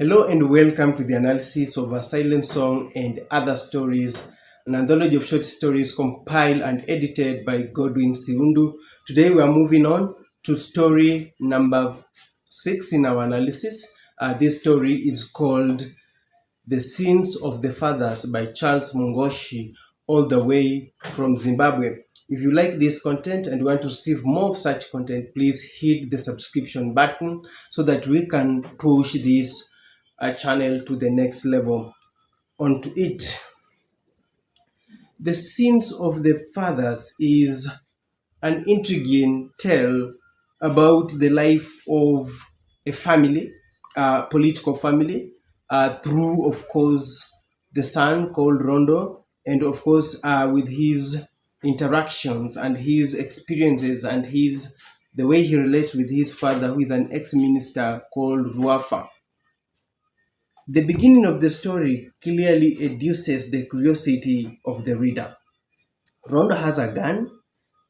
Hello and welcome to the analysis of A Silent Song and Other Stories, an anthology of short stories compiled and edited by Godwin Siundu. Today we are moving on to story number 6 in our analysis. This story is called The Sins of the Fathers by Charles Mungoshi, all the way from Zimbabwe. If you like this content and want to receive more of such content, please hit the subscription button so that we can push this channel to the next level. Onto it. The Sins of the Fathers is an intriguing tale about the life of a family, a political family, through, of course, the son called Rondo, and of course, with his interactions and his experiences and the way he relates with his father, who is an ex-minister called Ruafa. The beginning of the story clearly educes the curiosity of the reader. Rondo has a gun,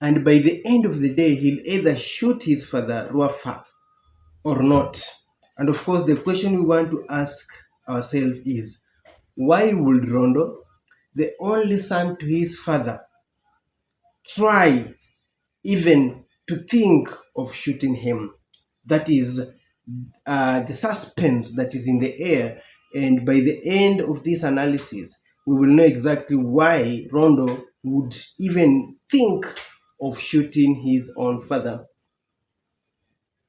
and by the end of the day, he'll either shoot his father, Ruafa, or not. And of course, the question we want to ask ourselves is, why would Rondo, the only son to his father, try even to think of shooting him? That is the suspense that is in the air. And by the end of this analysis, we will know exactly why Rondo would even think of shooting his own father.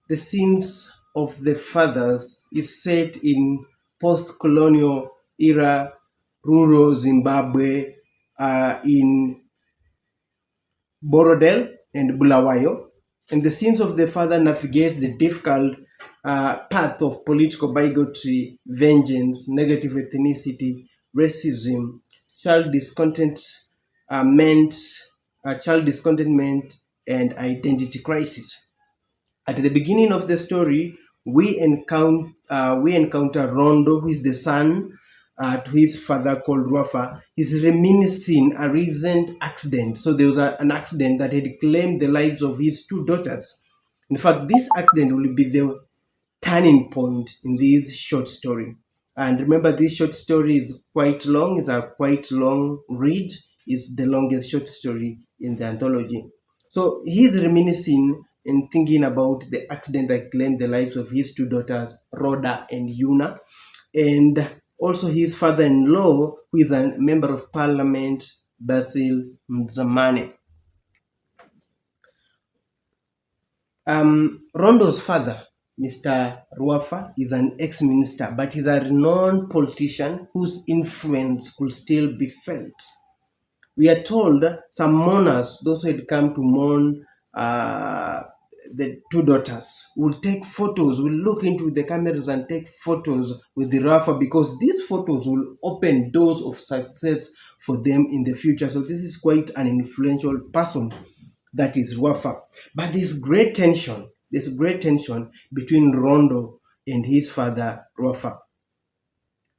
The Sins of the Fathers is set in post-colonial era rural Zimbabwe, in Borodale and Bulawayo. And the Sins of the Father navigates the difficult path of political bigotry, vengeance, negative ethnicity, racism, child discontentment, and identity crisis. At the beginning of the story, we encounter Rondo, who is the son to his father called Ruafa. He's reminiscing a recent accident. So there was an accident that had claimed the lives of his two daughters. In fact, this accident will be the turning point in this short story. And remember, this short story is quite long. It's a quite long read. It's the longest short story in the anthology. So he's reminiscing and thinking about the accident that claimed the lives of his two daughters, Rhoda and Yuna, and also his father-in-law, who is a member of parliament, Basil Mzamane. Rondo's father, Mr. Ruafa, is an ex-minister, but he's a renowned politician whose influence could still be felt. We are told some mourners, those who had come to mourn the two daughters, will take photos, will look into the cameras and take photos with the Ruafa, because these photos will open doors of success for them in the future. So this is quite an influential person, that is Ruafa. But there's great tension between Rondo and his father, Ruafa.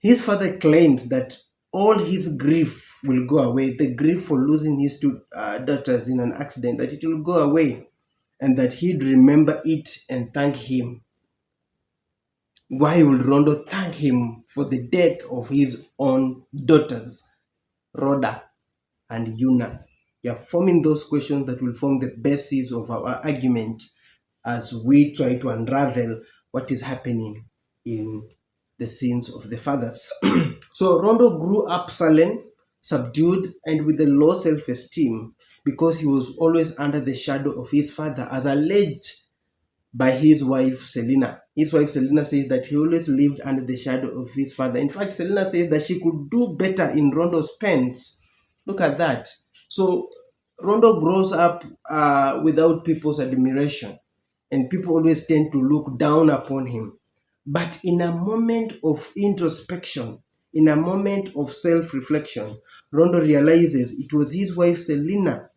His father claims that all his grief will go away, the grief for losing his two daughters in an accident, that it will go away, and that he'd remember it and thank him. Why would Rondo thank him for the death of his own daughters, Rhoda and Yuna? We are forming those questions that will form the basis of our argument as we try to unravel what is happening in the Sins of the Fathers. So Rondo grew up sullen, subdued, and with a low self-esteem because he was always under the shadow of his father, as alleged by his wife Selina. His wife Selina says that he always lived under the shadow of his father. In fact, Selina says that she could do better in Rondo's pens. Look at that. So Rondo grows up without people's admiration, and people always tend to look down upon him. But in a moment of introspection, in a moment of self-reflection, Rondo realizes it was his wife Selina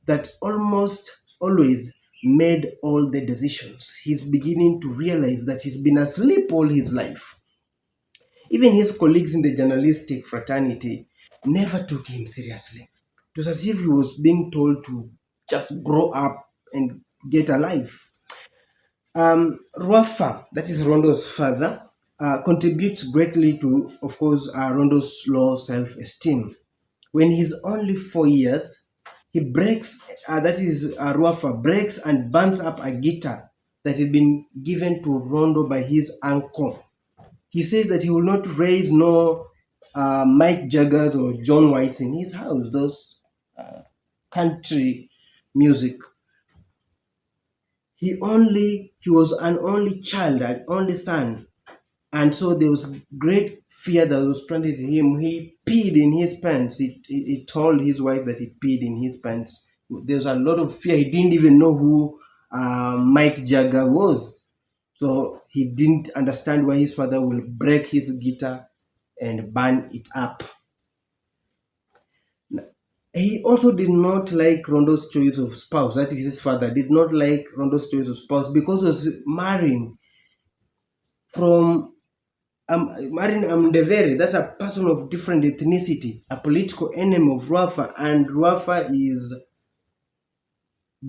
that almost always made all the decisions. He's beginning to realize that he's been asleep all his life. Even his colleagues in the journalistic fraternity never took him seriously. It was as if he was being told to just grow up and get a life. Ruafa, that is Rondo's father, contributes greatly to, of course, Rondo's low self-esteem. When he's only 4 years, he breaks, that is, Ruafa breaks and burns up a guitar that had been given to Rondo by his uncle. He says that he will not raise no Mike Jaggers or John Whites in his house, those country music. He was an only child, an only son, and so there was great fear that was planted in him. He peed in his pants. He told his wife that he peed in his pants. There was a lot of fear. He didn't even know who Mike Jagger was, so he didn't understand why his father will break his guitar and burn it up. He also did not like Rondo's choice of spouse. That is, his father did not like Rondo's choice of spouse because he was marrying from Martin Amdeveri. That's a person of different ethnicity, a political enemy of Ruafa, and Ruafa is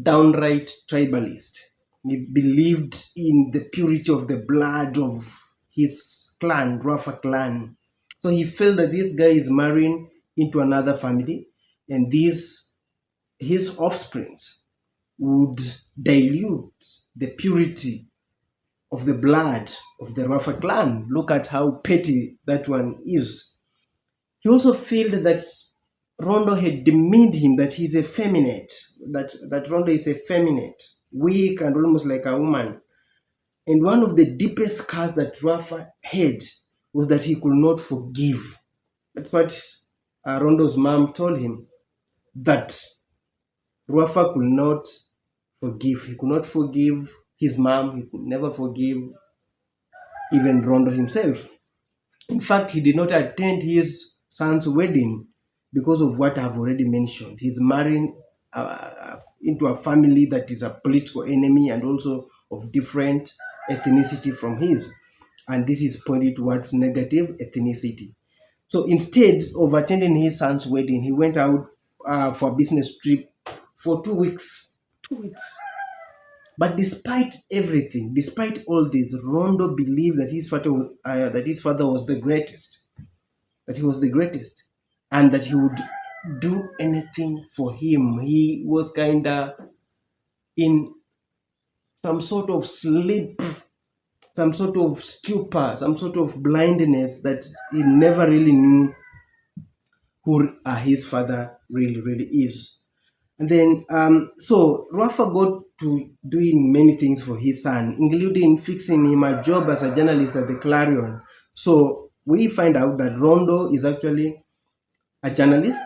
downright tribalist. He believed in the purity of the blood of his clan, Ruafa clan. So he felt that this guy is marrying into another family, and his offsprings would dilute the purity of the blood of the Ruafa clan. Look at how petty that one is. He also felt that Rondo had demeaned him, that he's effeminate, that Rondo is effeminate, weak, and almost like a woman. And one of the deepest scars that Ruafa had was that he could not forgive. That's what Rondo's mom told him, that Ruafa could not forgive. He could not forgive his mom. He could never forgive even Rondo himself. In fact, he did not attend his son's wedding because of what I've already mentioned. He's marrying into a family that is a political enemy and also of different ethnicity from his. And this is pointing towards negative ethnicity. So instead of attending his son's wedding, he went out for a business trip for 2 weeks. 2 weeks. But despite everything, despite all this, Rondo believed that his father was the greatest, that he was the greatest, and that he would do anything for him. He was kind of in some sort of sleep, some sort of stupor, some sort of blindness, that he never really knew who his father really is. And then, so Rafa got to doing many things for his son, including fixing him a job as a journalist at the Clarion. So we find out that Rondo is actually a journalist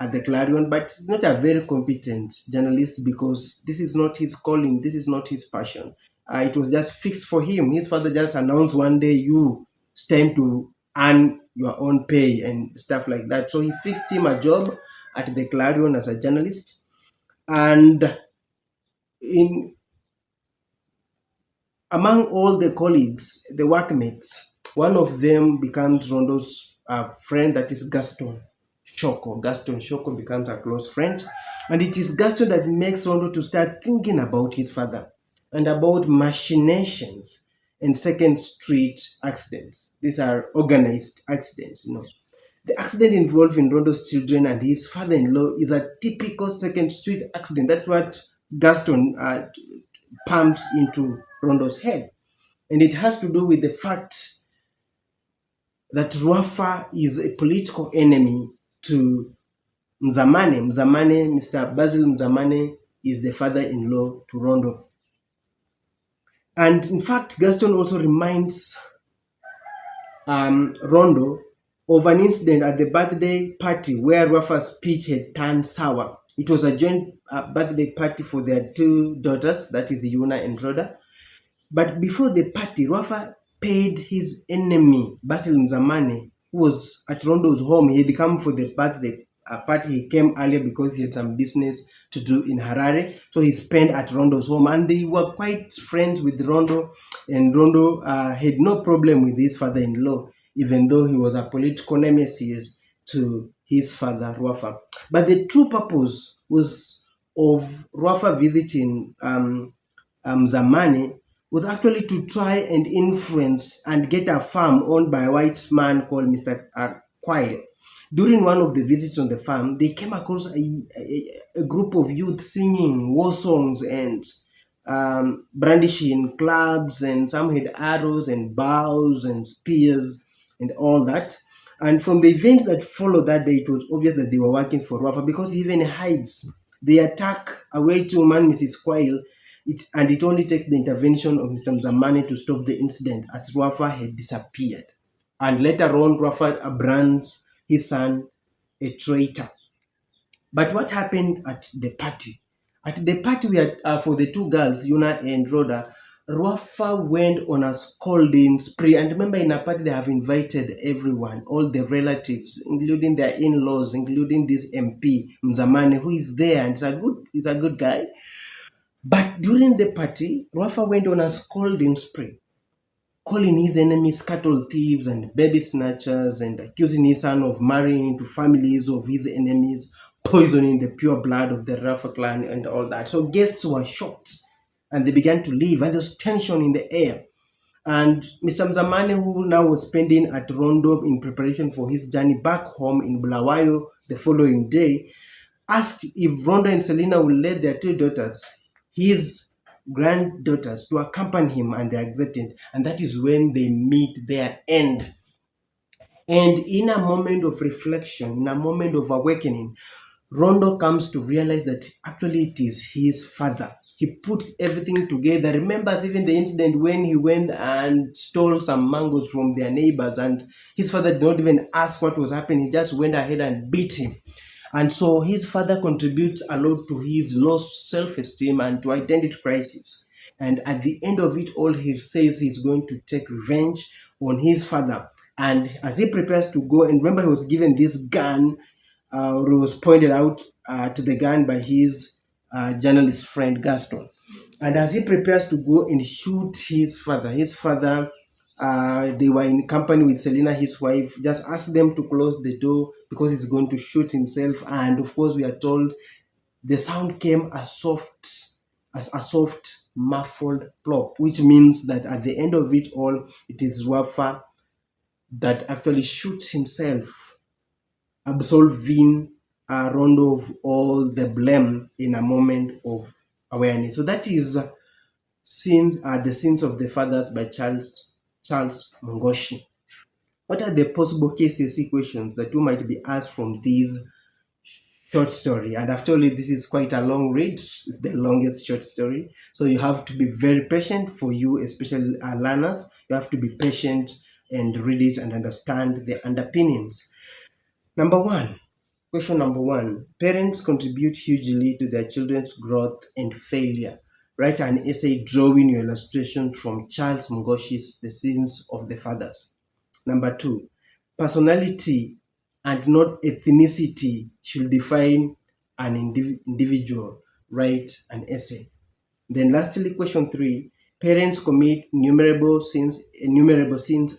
at the Clarion, but he's not a very competent journalist because this is not his calling, this is not his passion. It was just fixed for him. His father just announced one day, it's time to earn your own pay and stuff like that. So he fixed him a job at the Clarion as a journalist. And among all the colleagues, the workmates, one of them becomes Rondo's friend, that is Gaston Shoko. Gaston Shoko becomes a close friend. And it is Gaston that makes Rondo to start thinking about his father and about machinations and Second Street accidents. These are organized accidents, The accident involving Rondo's children and his father-in-law is a typical Second Street accident. That's what Gaston pumps into Rondo's head. And it has to do with the fact that Ruafa is a political enemy to Mzamane. Mr. Basil Mzamane, is the father-in-law to Rondo. And in fact, Gaston also reminds Rondo of an incident at the birthday party where Rafa's speech had turned sour. It was a joint birthday party for their two daughters, that is Yuna and Rhoda. But before the party, Rafa paid his enemy, Basil Mzamane, who was at Rondo's home. He had come for the birthday party. He came earlier because he had some business to do in Harare. So he spent at Rondo's home, and they were quite friends with Rondo. And Rondo had no problem with his father-in-law, even though he was a political nemesis to his father, Ruafa. But the true purpose of Ruafa visiting Mzamane was actually to try and influence and get a farm owned by a white man called Mr. Quayle. During one of the visits on the farm, they came across a group of youth singing war songs and brandishing clubs, and some had arrows and bows and spears and all that. And from the events that followed that day, it was obvious that they were working for Rafa, because he even hides the attack away to man Mrs. Quayle. It only takes the intervention of Mr. Mzamani to stop the incident, as Rafa had disappeared. And later on, Rafa brands his son a traitor. But what happened at the party? At the party, we had, for the two girls, Yuna and Rhoda, Rafa went on a scolding spree. And remember, in a party, they have invited everyone, all the relatives, including their in-laws, including this MP, Mzamani, who is there, and he's a good guy. But during the party, Rafa went on a scolding spree, calling his enemies cattle thieves and baby snatchers, and accusing his son of marrying into families of his enemies, poisoning the pure blood of the Rafa clan and all that. So guests were shocked and they began to leave, and there was tension in the air. And Mr. Mzamani, who now was spending at Rondo in preparation for his journey back home in Bulawayo the following day, asked if Rondo and Selena would let their two daughters, his granddaughters, to accompany him, and they accepted. And that is when they meet their end. And in a moment of reflection, in a moment of awakening, Rondo comes to realize that actually it is his father. He puts everything together. Remembers even the incident when he went and stole some mangoes from their neighbors, and his father did not even ask what was happening. He just went ahead and beat him. And so his father contributes a lot to his lost self-esteem and to identity crisis. And at the end of it all, he says he's going to take revenge on his father. And as he prepares to go, and remember, he was given this gun, or was pointed out to the gun by his journalist friend Gaston. And as he prepares to go and shoot his father, they were in company with Selena, his wife, just asked them to close the door because he's going to shoot himself. And of course, we are told the sound came as a soft, muffled plop, which means that at the end of it all, it is Wafa that actually shoots himself, absolving Rondo of all the blame in a moment of awareness. So that is the Sins of the Fathers by Charles Mungoshi. What are the possible cases equations that you might be asked from this short story? And after all, this is quite a long read. It's the longest short story. So you have to be very patient. For you, especially learners, you have to be patient and read it and understand the underpinnings. Question number one, parents contribute hugely to their children's growth and failure. Write an essay drawing your illustration from Charles Mungoshi's The Sins of the Fathers. Number two, personality and not ethnicity should define an individual. Write an essay. Then lastly, question three, parents commit innumerable sins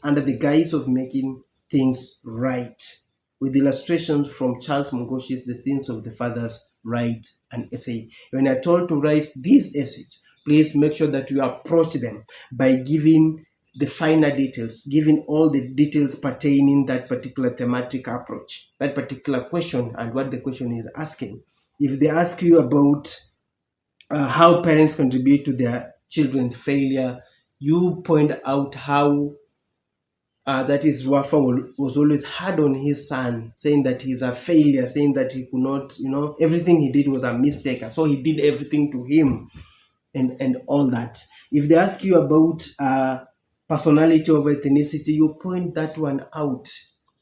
under the guise of making things right. With illustrations from Charles Mungoshi's The Sins of the Fathers, write an essay. When you're told to write these essays, please make sure that you approach them by giving the finer details, giving all the details pertaining that particular thematic approach, that particular question and what the question is asking. If they ask you about how parents contribute to their children's failure, you point out how that is Rafa was always hard on his son, saying that he's a failure, saying that he could not, everything he did was a mistake. So he did everything to him and all that. If they ask you about personality over ethnicity, you point that one out,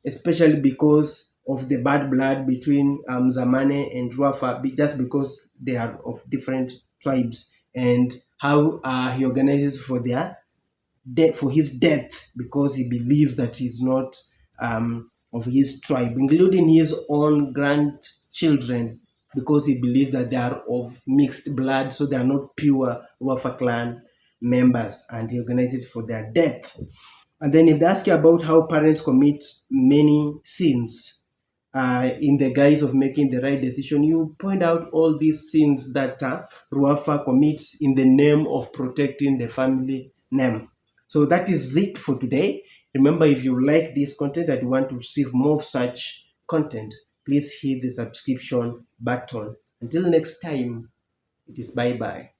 especially because of the bad blood between Zamane and Rafa, just because they are of different tribes, and how he organizes for his death because he believes that he's not of his tribe, including his own grandchildren, because he believes that they are of mixed blood, so they are not pure Wafa clan members, and he organizes for their death. And then if they ask you about how parents commit many sins, in the guise of making the right decision, you point out all these sins that Ruafa commits in the name of protecting the family name. So that is it for today. Remember, if you like this content and you want to receive more of such content, please hit the subscription button. Until next time, it is bye-bye.